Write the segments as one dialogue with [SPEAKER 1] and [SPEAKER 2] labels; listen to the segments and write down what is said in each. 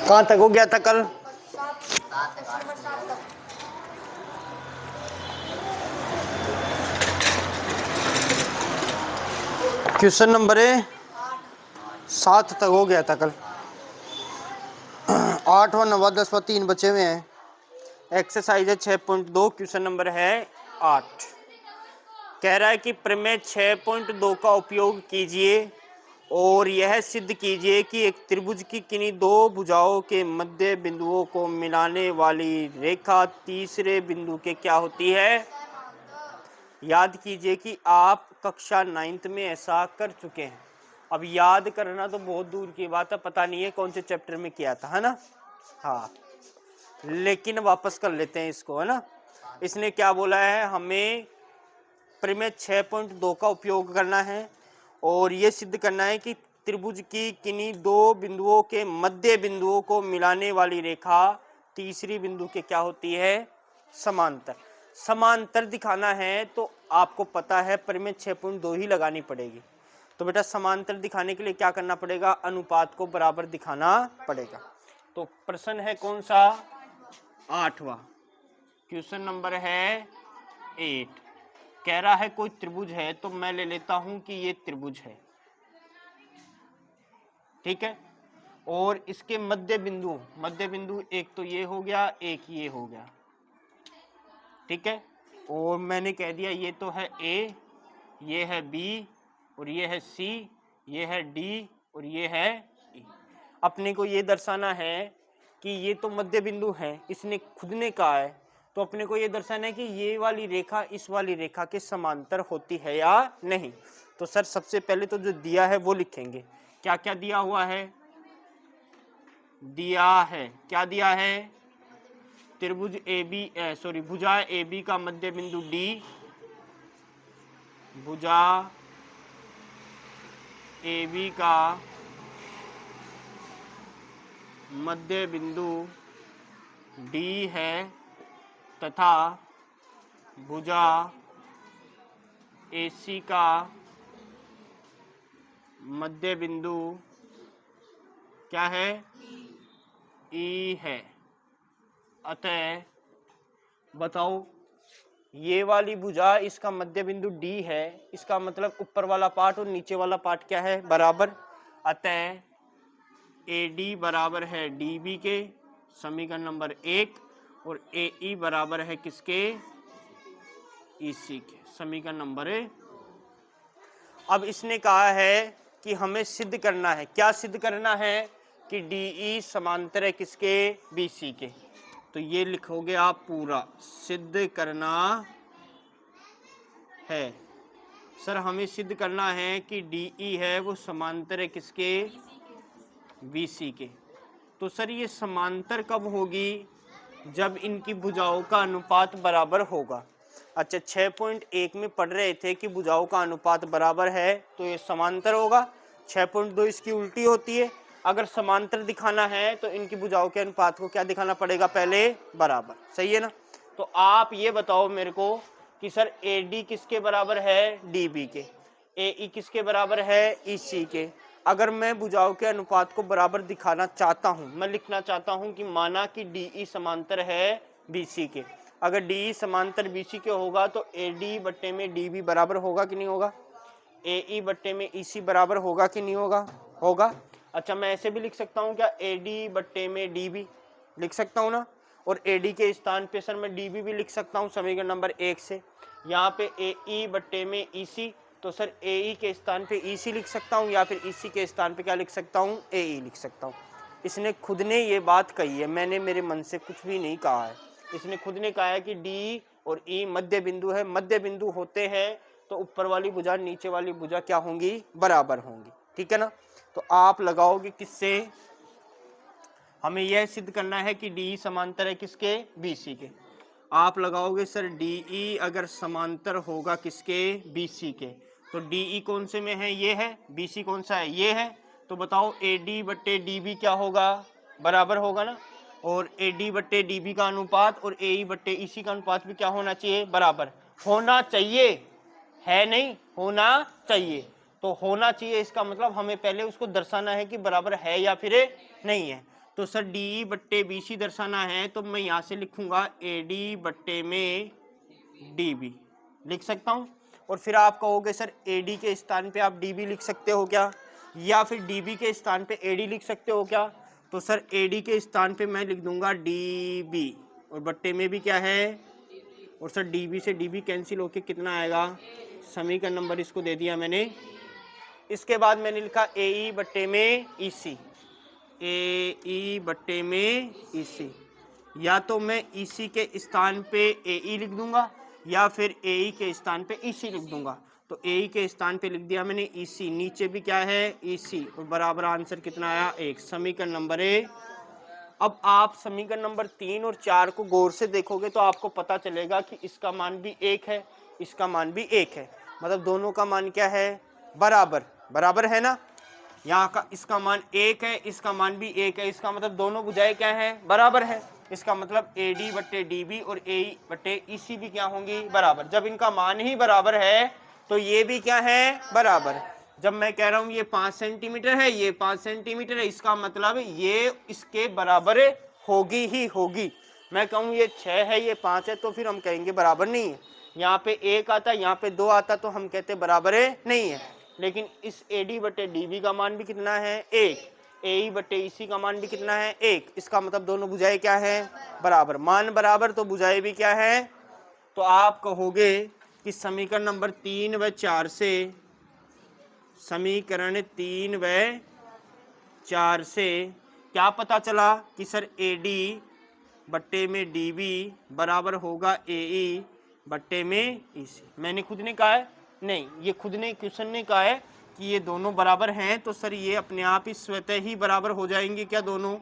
[SPEAKER 1] कहाँ तक हो गया था कल? क्वेश्चन नंबर 7 तक हो गया था कल। 8वां 9वां 10वां 3 बचे हुए हैं। एक्सरसाइज है 6.2, क्वेश्चन नंबर है 8। कह रहा है कि प्रमेय 6.2 का उपयोग कीजिए और यह सिद्ध कीजिए कि एक त्रिभुज की किन्हीं दो भुजाओं के मध्य बिंदुओं को मिलाने वाली रेखा तीसरे बिंदु के क्या होती है। याद कीजिए कि आप कक्षा 9th में ऐसा कर चुके हैं। अब याद करना तो बहुत दूर की बात है, पता नहीं है कौन से चैप्टर में किया था, है ना। हाँ, लेकिन वापस कर लेते हैं इसको, है ना। इसने क्या बोला है, हमें प्रमेय 6.2 का उपयोग करना है और ये सिद्ध करना है कि त्रिभुज की किन्हीं दो बिंदुओं के मध्य बिंदुओं को मिलाने वाली रेखा तीसरी बिंदु के क्या होती है, समांतर। समांतर दिखाना है तो आपको पता है प्रमेय 6.2 ही लगानी पड़ेगी। तो बेटा समांतर दिखाने के लिए क्या करना पड़ेगा, अनुपात को बराबर दिखाना पड़ेगा। तो प्रश्न है कौन सा, 8वां, क्वेश्चन नंबर है 8। कह रहा है कोई त्रिभुज है, तो मैं ले लेता हूं कि ये त्रिभुज है, ठीक है। और इसके मध्य बिंदु एक तो ये हो गया, एक ये हो गया, ठीक है। और मैंने कह दिया ये तो है ए, ये है बी, और ये है सी, ये है डी, और ये है ई। अपने को ये दर्शाना है कि ये तो मध्य बिंदु है, इसने खुद ने कहा है, तो अपने को ये दर्शाना है कि ये वाली रेखा इस वाली रेखा के समांतर होती है या नहीं। तो सर सबसे पहले तो जो दिया है वो लिखेंगे। क्या क्या दिया हुआ है, दिया है, क्या दिया है, त्रिभुज भुजा ए बी का मध्य बिंदु डी, भुजा ए बी का मध्य बिंदु डी है तथा भुजा AC का मध्य बिंदु क्या है, E है। अतः बताओ ये वाली भुजा, इसका मध्य बिंदु D है, इसका मतलब ऊपर वाला पार्ट और नीचे वाला पार्ट क्या है, बराबर। अतः AD बराबर है DB के, समीकरण नंबर 1, और AE बराबर है किसके, EC के, समीकरण नंबर 1। अब इसने कहा है कि हमें सिद्ध करना है, क्या सिद्ध करना है, कि DE समांतर है किसके, BC के। तो ये लिखोगे आप पूरा, सिद्ध करना है। सर हमें सिद्ध करना है कि DE है वो समांतर है किसके, BC के। तो सर ये समांतर कब होगी, जब इनकी भुजाओं का अनुपात बराबर होगा। अच्छा 6.1 में पढ़ रहे थे कि भुजाओं का अनुपात बराबर है तो ये समांतर होगा। 6.2 इसकी उल्टी होती है। अगर समांतर दिखाना है तो इनकी भुजाओं के अनुपात को क्या दिखाना पड़ेगा, पहले बराबर, सही है ना। तो आप ये बताओ मेरे को कि सर AD किसके बराबर है, DB के, AE किसके बराबर है, EC के। अगर मैं भुजाओं के अनुपात को बराबर दिखाना चाहता हूं, मैं लिखना चाहता हूं कि माना कि DE समांतर है BC के। अगर DE समांतर BC के होगा तो AD बट्टे में DB बराबर होगा कि नहीं होगा, AE बट्टे में EC बराबर होगा कि नहीं होगा, होगा। अच्छा मैं ऐसे भी लिख सकता हूं क्या, AD बट्टे में DB लिख सकता हूं ना, और AD के स्थान पे सर मैं DB भी लिख सकता हूं समीकरण नंबर 1 से। यहाँ पे AE बट्टे में EC, तो सर AE के स्थान पे EC लिख सकता हूँ, या फिर EC के स्थान पे क्या लिख सकता हूँ, AE लिख सकता हूँ। इसने खुद ने ये बात कही है, मैंने मेरे मन से कुछ भी नहीं कहा है। इसने खुद ने कहा है कि D और E मध्य बिंदु है, मध्य बिंदु होते हैं तो ऊपर वाली भुजा नीचे वाली भुजा क्या होंगी, बराबर होंगी, ठीक है ना। तो आप लगाओगे किससे, हमें यह सिद्ध करना है कि DE समांतर है किसके, BC के। आप लगाओगे सर DE अगर समांतर होगा किसके, BC के, तो DE कौन से में है, ये है, BC कौन सा है, ये है। तो बताओ AD बट्टे DB क्या होगा, बराबर होगा ना। और AD बट्टे DB का अनुपात और AE बट्टे EC का अनुपात भी क्या होना चाहिए, बराबर होना चाहिए, है नहीं, होना चाहिए। तो होना चाहिए इसका मतलब हमें पहले उसको दर्शाना है कि बराबर है या फिर नहीं है। तो सर डी बट्टे बी सी दर्शाना है तो मैं यहाँ से लिखूंगा ए डी बट्टे में डी बी लिख सकता हूँ। और फिर आप कहोगे सर ए डी के स्थान पे आप डी बी लिख सकते हो क्या, या फिर डी बी के स्थान पे ए डी लिख सकते हो क्या। तो सर ए डी के स्थान पे मैं लिख दूंगा डी बी और बट्टे में भी क्या है, और सर डी बी से डी बी कैंसिल होके कितना आएगा, समीकरण नंबर इसको दे दिया मैंने। इसके बाद मैंने लिखा ए ई बट्टे में ई सी, ए ई बट्टे में ई सी, या तो मैं ई सी के स्थान पे ए ई लिख दूंगा या फिर ए ई के स्थान पे ई सी लिख दूंगा। तो ए ई के स्थान पे लिख दिया मैंने ई सी, नीचे भी क्या है ई सी, और बराबर आंसर कितना आया 1, समीकरण नंबर ए। अब आप समीकरण नंबर 3 और 4 को गौर से देखोगे तो आपको पता चलेगा कि इसका मान भी 1 है, इसका मान भी 1 है, मतलब दोनों का मान क्या है, बराबर, बराबर है ना। यहाँ का इसका मान 1 है, इसका मान भी 1 है, इसका मतलब दोनों भुजाएं क्या है, बराबर है। इसका मतलब ए डी बट्टे डी बी और ए ई बट्टे ई सी भी क्या होंगी, बराबर। जब इनका मान ही बराबर है तो ये भी क्या है, बराबर। जब मैं कह रहा हूँ ये 5 सेंटीमीटर है, ये 5 सेंटीमीटर है, इसका मतलब ये इसके बराबर होगी ही होगी। मैं कहूँ ये 6 है, ये 5 है, तो फिर हम कहेंगे बराबर नहीं है। यहाँ पे 1 आता, यहाँ पे 2 आता, तो हम कहते बराबर नहीं है। लेकिन इस ए डी बटे डी बी का मान भी कितना है, 1, ए ई बटे ई सी का मान भी कितना है, 1। इसका मतलब दोनों भुजाएं क्या है, बराबर। मान बराबर तो भुजाएं भी क्या है। तो आप कहोगे कि समीकरण नंबर 3 व 4 से, समीकरण 3 व 4 से क्या पता चला कि सर ए डी बट्टे में डी बी बराबर होगा ए ई बट्टे में ई सी। मैंने खुद ने कहा है, नहीं, ये खुद ने क्वेश्चन ने कहा है कि ये दोनों बराबर हैं, तो सर ये अपने आप ही स्वतः ही बराबर हो जाएंगे क्या दोनों।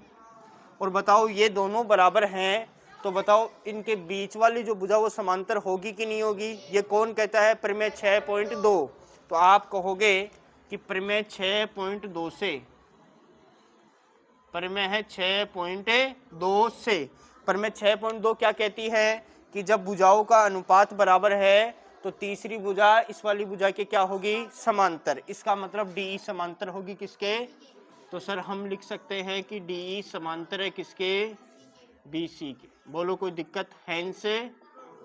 [SPEAKER 1] और बताओ ये दोनों बराबर हैं तो बताओ इनके बीच वाली जो भुजा वो समांतर होगी कि नहीं होगी। ये कौन कहता है, प्रमेय 6.2। तो आप कहोगे कि प्रमेय 6.2 से, प्रमेय है 6.2 से, प्रमेय 6.2 क्या कहती है कि जब भुजाओं का अनुपात बराबर है तो तीसरी भुजा इस वाली भुजा के क्या होगी, समांतर। इसका मतलब डी समांतर होगी किसके। तो सर हम लिख सकते हैं कि डी समांतर है किसके, बी सी के। बोलो कोई दिक्कत, हैंड से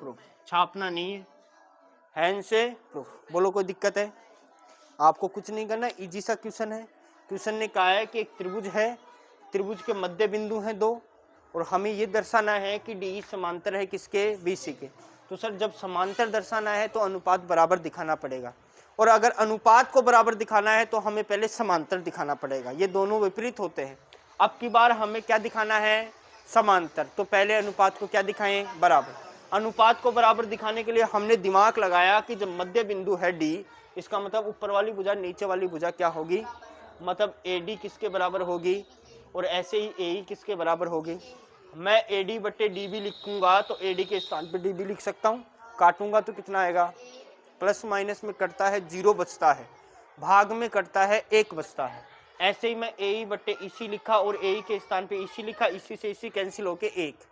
[SPEAKER 1] प्रूफ, छापना नहीं है, हैंड से प्रूफ। बोलो कोई दिक्कत है, आपको कुछ नहीं करना, इजी सा क्वेश्चन है। क्वेश्चन ने कहा है कि एक त्रिभुज है, त्रिभुज के मध्य बिंदु हैं 2, और हमें ये दर्शाना है कि डी समांतर है किसके, बी सी के। तो सर जब समांतर दर्शाना है तो अनुपात बराबर दिखाना पड़ेगा, और अगर अनुपात को बराबर दिखाना है तो हमें पहले समांतर दिखाना पड़ेगा। ये दोनों विपरीत होते हैं। अब की बार हमें क्या दिखाना है, समांतर, तो पहले अनुपात को क्या दिखाएं, बराबर। अनुपात को बराबर दिखाने के लिए हमने दिमाग लगाया कि जब मध्य बिंदु है डी, इसका मतलब ऊपर वाली भुजा नीचे वाली भुजा क्या होगी, मतलब ए डी किसके बराबर होगी, और ऐसे ही ए ई किसके बराबर होगी। मैं ए डी बट्टे डी बी लिखूंगा तो ए डी के स्थान पर डी बी लिख सकता हूँ। काटूंगा तो कितना आएगा, प्लस माइनस में कटता है 0 बचता है, भाग में कटता है 1 बचता है। ऐसे ही मैं ए ई बट्टे ई सी लिखा और ए ई के स्थान पे ई सी लिखा, इसी से इसी कैंसिल होके 1।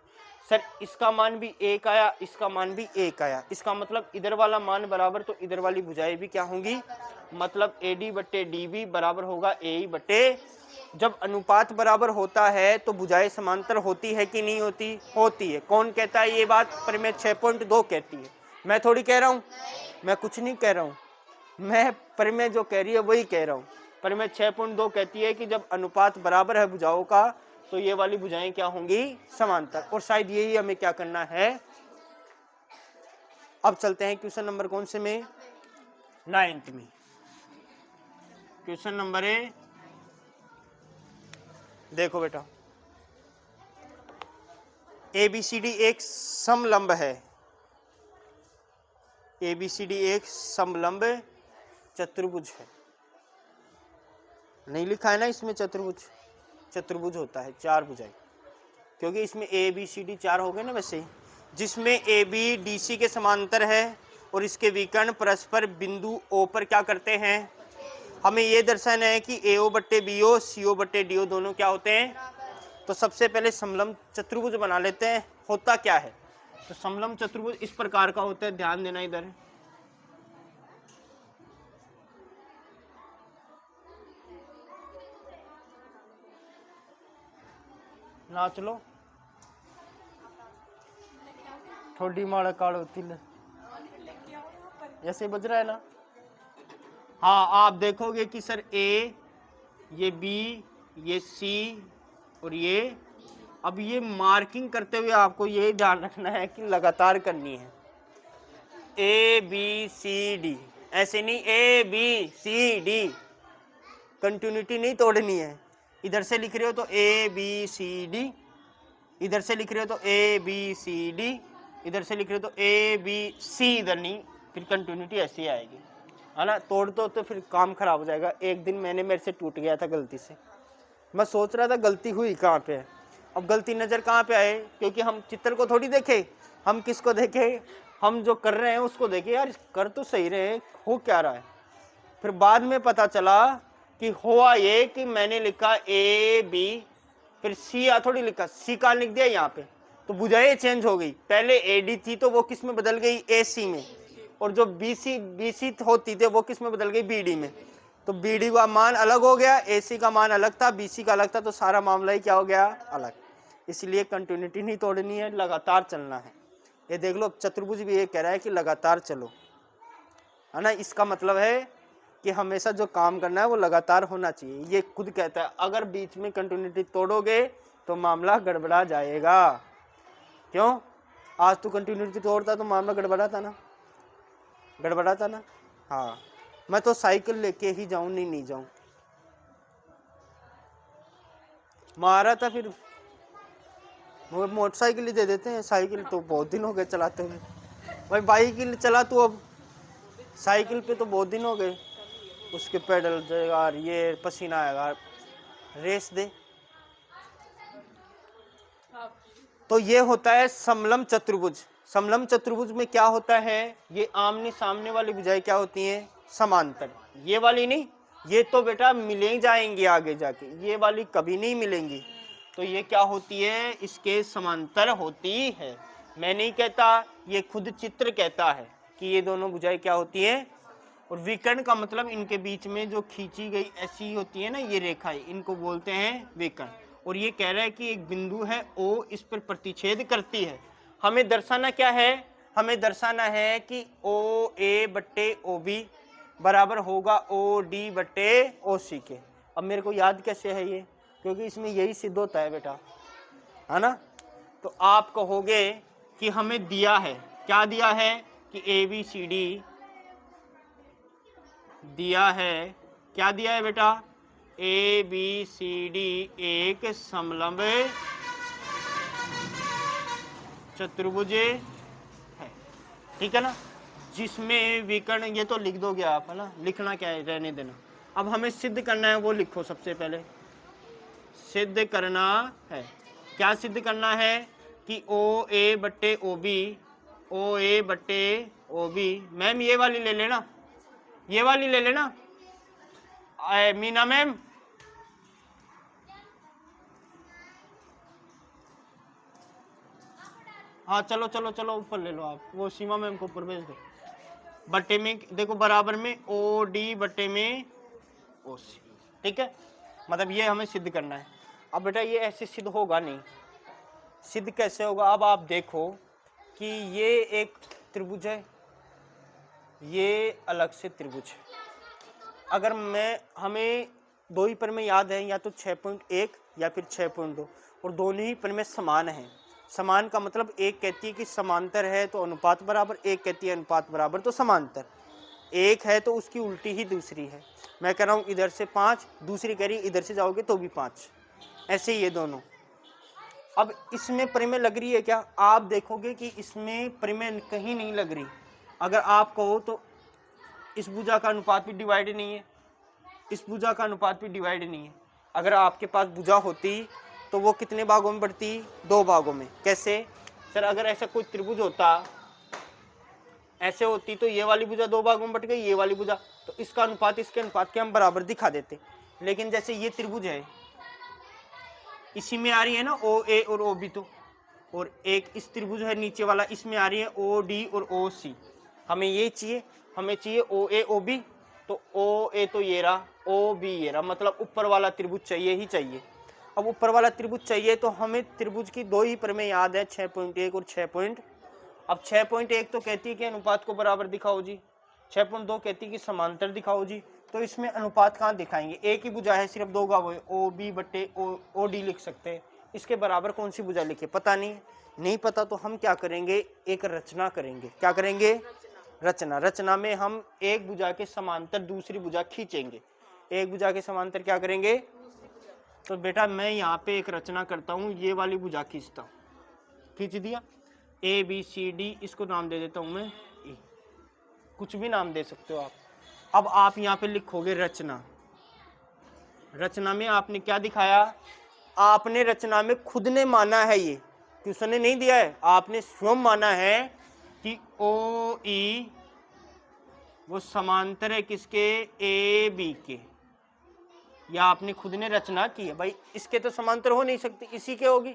[SPEAKER 1] सर इसका मान भी 1 आया, इसका मान भी 1 आया। इसका मतलब इधर वाला मान बराबर तो इधर वाली भुजाएं भी क्या होंगी, मतलब ए डी बट्टे डी बी बराबर होगा ए ई बट्टे। जब अनुपात बराबर होता है तो भुजाएं समांतर होती है कि नहीं होती, होती है। कौन कहता है ये बात, प्रमेय 6.2 कहती है। मैं थोड़ी कह रहा हूँ, मैं कुछ नहीं कह रहा हूँ, मैं प्रमेय जो कह रही है वही कह रहा हूँ। प्रमेय 6.2 कहती है कि जब अनुपात बराबर है भुजाओं का तो ये वाली भुजाएं क्या होंगी, समांतर। और शायद यही हमें क्या करना है। अब चलते हैं क्वेश्चन नंबर कौन से में, 9th में। क्वेश्चन नंबर है, देखो बेटा, ABCD एक समलंब है, ABCD एक समलंब चतुर्भुज है। नहीं लिखा है ना इसमें चतुर्भुज, चतुर्भुज होता है 4 भुजाएं, क्योंकि इसमें ABCD 4 हो गए ना वैसे ही। जिसमें AB DC के समांतर है और इसके विकर्ण परस्पर बिंदु O पर क्या करते हैं। हमें ये दर्शाना है कि AO बट्टे BO CO बट्टे DO दोनों क्या होते हैं। तो सबसे पहले समलंब चतुर्भुज बना लेते हैं। होता क्या है, तो समलंब चतुर्भुज इस प्रकार का होता है, ध्यान देना इधर। नाच लो। थोड़ी माड़ा काड़ो तिल, ऐसे बज रहा है ना। हाँ, आप देखोगे कि सर ए, ये बी, ये सी और ये, अब ये मार्किंग करते हुए आपको ये ध्यान रखना है कि लगातार करनी है। ए बी सी डी, ऐसे नहीं A B C D, continuity नहीं तोड़नी है। इधर से लिख रहे हो तो ए बी सी डी, इधर से लिख रहे हो तो ए बी सी डी, इधर से लिख रहे हो तो ए बी सी, इधर नहीं, फिर कंटिन्यूटी ऐसी आएगी, है ना। तोड़ दो तो फिर काम खराब हो जाएगा। एक दिन मेरे से टूट गया था गलती से, मैं सोच रहा था गलती हुई कहाँ पे है। अब गलती नज़र कहाँ पे आए, क्योंकि हम चित्र को थोड़ी देखे, हम किसको देखे, हम जो कर रहे हैं उसको देखे। यार कर तो सही रहे, हो क्या रहा है। फिर बाद में पता चला कि हुआ ये कि मैंने लिखा ए बी, फिर सी थोड़ी लिखा, सी का लिख दिया यहाँ पे, तो बुझाई चेंज हो गई। पहले ए डी थी तो वो किस में बदल गई, ए सी में, और जो बी सी होती थी वो किस में बदल गई, बी डी में। तो बी डी का मान अलग हो गया, ए सी का मान अलग था, बी सी का अलग था, तो सारा मामला ही क्या हो गया, अलग। इसलिए कंटिन्यूटी नहीं तोड़नी है, लगातार चलना है। ये देख लो चतुर्भुज भी ये कह रहा है कि लगातार चलो, है ना। इसका मतलब है कि हमेशा जो काम करना है वो लगातार होना चाहिए। ये खुद कहता है अगर बीच में कंटिन्यूटी तोड़ोगे तो मामला गड़बड़ा जाएगा। क्यों, आज तू कंटिन्यूटी तोड़ता तो मामला गड़बड़ाता ना, गड़बड़ाता ना। हाँ, मैं तो साइकिल लेके ही जाऊं, नहीं जाऊं, मारा था फिर वो मोटरसाइकिल ही दे देते हैं। साइकिल तो बहुत दिन हो गए चलाते हुए भाई, बाइक चला तू, अब साइकिल पे तो बहुत दिन हो गए, उसके पेडल यार ये पसीना आएगा, रेस दे। तो ये होता है समलम चतुर्भुज। समलम चतुर्भुज में क्या होता है, ये आमने सामने वाली भुजाएं क्या होती हैं, समांतर। ये वाली नहीं, ये तो बेटा मिले जाएंगी आगे जाके, ये वाली कभी नहीं मिलेंगी। तो ये क्या होती है, इसके समांतर होती है। मैं नहीं कहता, ये खुद चित्र कहता है कि ये दोनों भुजाएं क्या होती हैं। और विकर्ण का मतलब इनके बीच में जो खींची गई ऐसी होती है ना ये रेखाएं, इनको बोलते हैं विकर्ण। और ये कह रहा है कि एक बिंदु है ओ, इस पर प्रतिच्छेद करती है। हमें दर्शाना क्या है, हमें दर्शाना है कि ओ ए बट्टे ओ बी बराबर होगा ओ डी बट्टे ओ सी के। अब मेरे को याद कैसे है ये, क्योंकि इसमें यही सिद्ध होता है बेटा, है ना। तो आप कहोगे कि हमें दिया है, क्या दिया है, कि ए बी सी डी दिया है। क्या दिया है बेटा, ए बी सी डी एक समलंब चतुर्भुज है, ठीक है ना, जिसमें विकर्ण, ये तो लिख दोगे आप, है ना, लिखना क्या है, रहने देना। अब हमें सिद्ध करना है, वो लिखो सबसे पहले। सिद्ध करना है, क्या सिद्ध करना है, कि ओ ए बट्टे ओ बी, ओ ए बट्टे ओ बी। मैम ये वाली ले लेना, ये वाली ले लेना मीना मैम। हाँ चलो चलो चलो ऊपर ले लो आप, वो सीमा मैम को ऊपर भेज दो। बट्टे में देखो बराबर में ओ डी बट्टे में ओ सी, ठीक है। मतलब ये हमें सिद्ध करना है। अब बेटा ये ऐसे सिद्ध होगा नहीं, सिद्ध कैसे होगा, अब आप देखो कि ये एक त्रिभुज है, ये अलग से त्रिभुज है। अगर हमें दो ही प्रमेय याद है, या तो 6.1 या फिर 6.2, और दोनों ही प्रमेय समान हैं। समान का मतलब एक कहती है कि समांतर है तो अनुपात बराबर, एक कहती है अनुपात बराबर तो समांतर। एक है तो उसकी उल्टी ही दूसरी है। मैं कह रहा हूँ इधर से 5, दूसरी कह रही इधर से जाओगे तो भी 5, ऐसे ही ये दोनों। अब इसमें प्रमेय लग रही है क्या, आप देखोगे कि इसमें प्रमेय कहीं नहीं लग रही। अगर आप कहो तो इस भुजा का अनुपात भी डिवाइड नहीं है, इस भुजा का अनुपात भी डिवाइड नहीं है। अगर आपके पास भुजा होती तो वो कितने भागों में बढ़ती, 2 भागों में। कैसे सर, अगर ऐसा कोई त्रिभुज होता, ऐसे होती तो ये वाली भुजा 2 भागों में बट गई, ये वाली भुजा, तो इसका अनुपात इसके अनुपात के हम बराबर दिखा देते। लेकिन जैसे ये त्रिभुज है, इसी में आ रही है ना ओ ए और ओ बी, तो और एक इस त्रिभुज है नीचे वाला, इसमें आ रही है ओ डी और ओ सी। हमें ये चाहिए, हमें चाहिए ओ ए ओ बी, तो ओ ए तो ये रहा, ओ बी ये रहा, मतलब ऊपर वाला त्रिभुज चाहिए ही चाहिए। अब ऊपर वाला त्रिभुज चाहिए तो हमें त्रिभुज की दो ही प्रमेय याद है, 6.1 और 6. अब 6.1 तो कहती है कि अनुपात को बराबर दिखाओ जी, 6.2 कहती है कि समांतर दिखाओ जी। तो इसमें अनुपात कहाँ दिखाएंगे, एक ही भुजा है, सिर्फ दो गाव है, ओ बी बटे ओ डी लिख सकते हैं। इसके बराबर कौन सी भुजा लिखे, पता नहीं पता तो हम क्या करेंगे, एक रचना करेंगे। क्या करेंगे, रचना में हम एक भुजा के समांतर दूसरी भुजा खींचेंगे। एक भुजा के समांतर क्या करेंगे, तो बेटा मैं यहाँ पे एक रचना करता हूँ, ये वाली भुजा खींचता हूँ, खींच दिया, ए बी सी डी, इसको नाम दे देता हूँ मैं ए, कुछ भी नाम दे सकते हो आप। अब आप यहाँ पे लिखोगे रचना। रचना में आपने क्या दिखाया, आपने रचना में खुद ने माना है, ये ट्यूशन ने नहीं दिया है, आपने स्वयं माना है कि ओ ई वो समांतर है किसके, ए बी के। या आपने खुद ने रचना की है, भाई इसके तो समांतर हो नहीं सकती, इसी के होगी,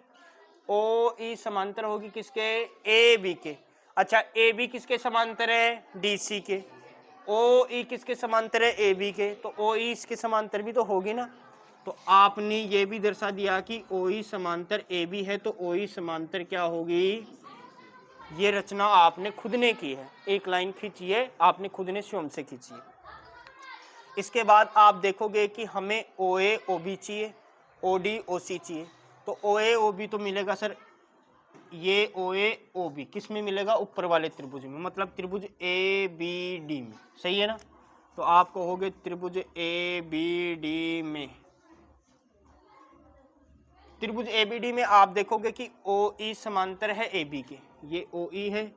[SPEAKER 1] ओ ई समांतर होगी किसके, ए बी के। अच्छा ए बी किसके समांतर है, डी सी के। ओ ई किसके समांतर है, ए बी के। तो ओ ई इसके समांतर भी तो होगी ना। तो आपने ये भी दर्शा दिया कि ओ ई समांतर ए बी है, तो ओ ई समांतर क्या होगी, ये रचना आपने खुद ने की है, एक लाइन खींचिए, आपने खुद ने स्वयं से खींची है। इसके बाद आप देखोगे कि हमें ओ ए ओ बी चाहिए, ओ डी ओ सी चाहिए। तो ओ ए ओ बी तो मिलेगा सर, ये ओ ए ओ बी किस में मिलेगा, ऊपर वाले त्रिभुज में, मतलब त्रिभुज ए बी डी में, सही है ना। तो आप कहोगे त्रिभुज ए बी डी में, त्रिभुज ए बी डी में आप देखोगे कि ओ ई समांतर है ए बी के, ये ओ ई है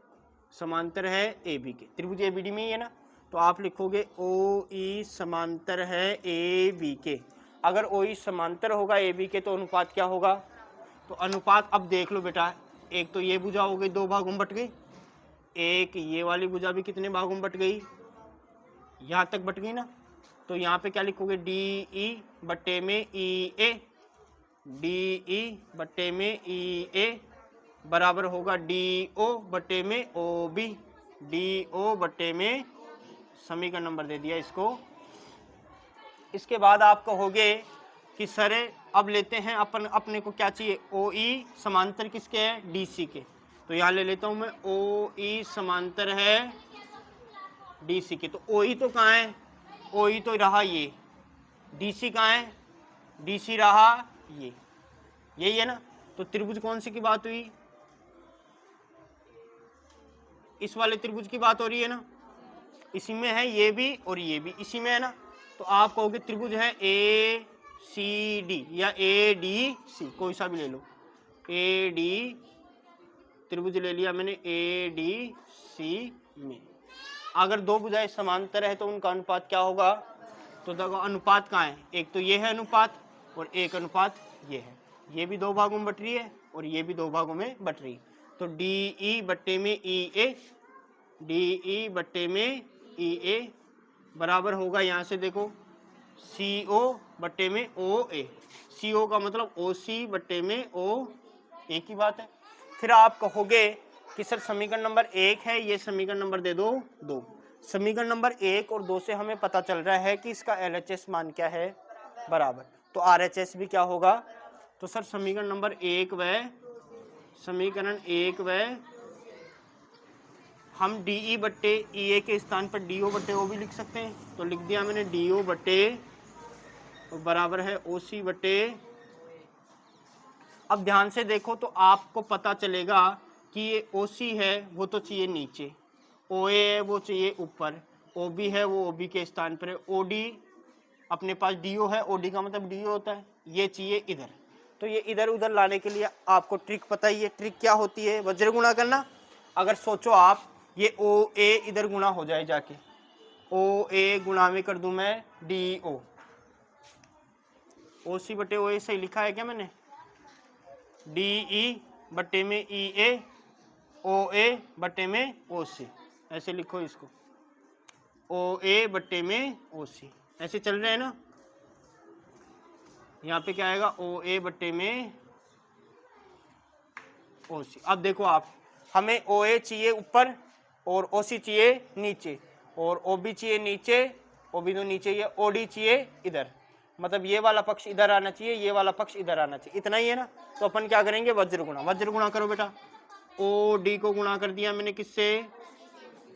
[SPEAKER 1] समांतर है ए बी के, त्रिभुज ए बी डी में ही है ना। तो आप लिखोगे ओ ई समांतर है ए बी के। अगर ओ ई समांतर होगा ए बी के तो अनुपात क्या होगा, तो अनुपात अब देख लो बेटा, एक तो ये भुजा हो गई, दो भागों में बट गई, एक ये वाली भुजा भी कितने भागों में बट गई, यहाँ तक बट गई ना। तो यहाँ पे क्या लिखोगे, डी ई बट्टे में ई ए, डी ई बट्टे में ई ए बराबर होगा डी ओ बट्टे में ओ बी, डी ओ बट्टे में, समीकरण नंबर दे दिया इसको। इसके बाद आप कहोगे कि सर अब लेते हैं अपन, अपने को क्या चाहिए, ओ ई समांतर किसके है, डी सी के। तो यहाँ ले लेता हूँ मैं, ओ ई समांतर है डी सी के। तो ओ ई तो कहाँ है, ओ ई तो रहा ये, डी सी कहाँ है, डी सी रहा ये, यही है ना। तो त्रिभुज कौन सी की बात हुई, इस वाले त्रिभुज की बात हो रही है ना, इसी में है ये भी और ये भी इसी में है ना। तो आप कहोगे त्रिभुज है ए सी डी या ए डी सी, कोई सा भी ले लो, ए डी त्रिभुज ले लिया मैंने, ए डी सी में अगर दो भुजाएं समांतर है तो उनका अनुपात क्या होगा, तो देखो अनुपात कहाँ है, एक तो ये है अनुपात और एक अनुपात ये है, ये भी दो भागों में बट रही है और ये भी दो भागों में बट रही है। तो डी ई बट्टे में ई ए, डी ई बट्टे में ई ए बराबर होगा, यहाँ से देखो सी ओ बट्टे में ओ ए, सी ओ का मतलब ओ सी बट्टे में ओ, एक ही बात है। फिर आप कहोगे कि सर समीकरण नंबर 1 है, ये समीकरण नंबर दे दो 2। समीकरण नंबर 1 और 2 से हमें पता चल रहा है कि इसका LHS मान क्या है, बराबर, तो RHS भी क्या होगा। तो सर समीकरण नंबर 1 व समीकरण 1 व हम डी ई बट्टे ई ए के स्थान पर डी ओ बट्टे ओ भी लिख सकते हैं। तो लिख दिया मैंने डी ओ बट्टे बराबर है ओ सी बट्टे। अब ध्यान से देखो तो आपको पता चलेगा कि ये ओ सी है वो तो चाहिए नीचे, ओ ए है वो चाहिए ऊपर, ओ बी है वो ओ बी के स्थान पर है, ओ डी अपने पास डी ओ है, ओ डी का मतलब डी ओ होता है, ये चाहिए इधर। तो ये इधर उधर लाने के लिए आपको ट्रिक पता ही है, ट्रिक क्या होती है, वज्र गुणा करना। अगर सोचो आप ये ओ ए इधर गुणा हो जाए जाके, ओ ए गुणा में कर दूं मैं डी ओ, ओ सी बटे ओ ए सही लिखा है क्या मैंने, डी ई बटे में ई ए, ओ ए बटे में ओ सी, ऐसे लिखो इसको, ओ ए बटे में ओ सी, ऐसे चल रहे हैं ना। यहाँ पे क्या आएगा, ओ ए बटे में ओ सी। अब देखो आप, हमें ओ ए चाहिए ऊपर और ओ सी चाहिए नीचे, और ओ बी चाहिए नीचे, ओ बी तो नीचे ही है, ओ डी चाहिए इधर। मतलब ये वाला पक्ष इधर आना चाहिए, ये वाला पक्ष इधर आना चाहिए, इतना ही है ना। तो अपन क्या करेंगे, वज्र गुणा। वज्र गुणा करो बेटा, ओ डी को गुणा कर दिया मैंने किससे,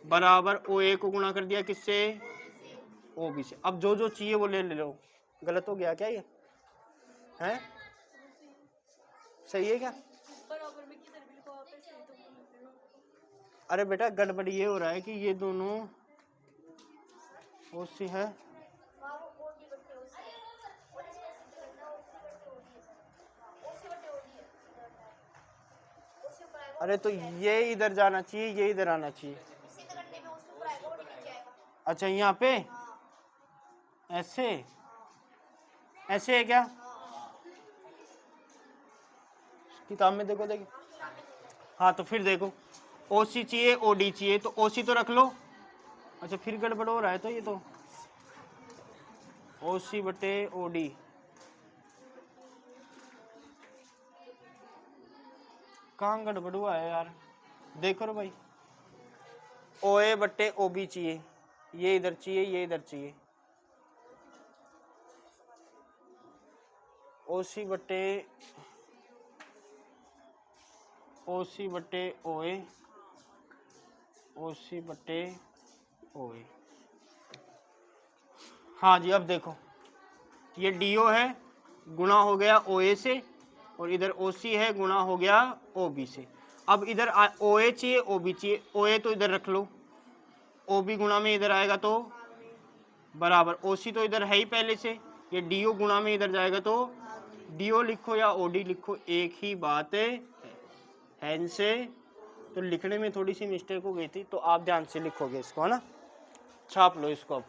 [SPEAKER 1] बराबर ओ ए को गुणा कर दिया किससे, ओ बी से। अब जो जो चाहिए वो ले लो। गलत हो गया क्या ये है, सही है क्या? अरे बेटा गड़बड़ ये हो रहा है कि ये दोनों ओसी है, अरे तो ये इधर जाना चाहिए, ये इधर आना चाहिए। अच्छा यहाँ पे ऐसे, ऐसे है क्या? किताब में देखो, देखो। हाँ तो फिर देखो, ओसी चाहिए ओडी चाहिए, तो ओसी तो रख लो। अच्छा फिर गड़बड़ हो रहा है, तो ये तो ओसी बटे ओडी, कहाँ गड़बड़ हुआ है यार, देखो रे भाई। ओ ए बटे ओ बी चाहिए, ये इधर चाहिए, ये इधर चाहिए। ओसी बटे ओ ए, ओसी बटे ओ ए। हाँ जी, अब देखो ये डी ओ है, गुणा हो गया ओ ए से, और इधर ओ सी है, गुणा हो गया ओ बी से। अब इधर ओ ए चाहिए ओ बी चाहिए, ओ ए तो इधर रख लो, ओ बी गुणा में इधर आएगा तो बराबर, ओ सी तो इधर है ही पहले से, ये डी ओ गुणा में इधर जाएगा तो डी ओ लिखो या ओ डी लिखो, एक ही बात है इनसे। तो लिखने में थोड़ी सी मिस्टेक हो गई थी, तो आप ध्यान से लिखोगे इसको, है ना, छाप लो इसको अब।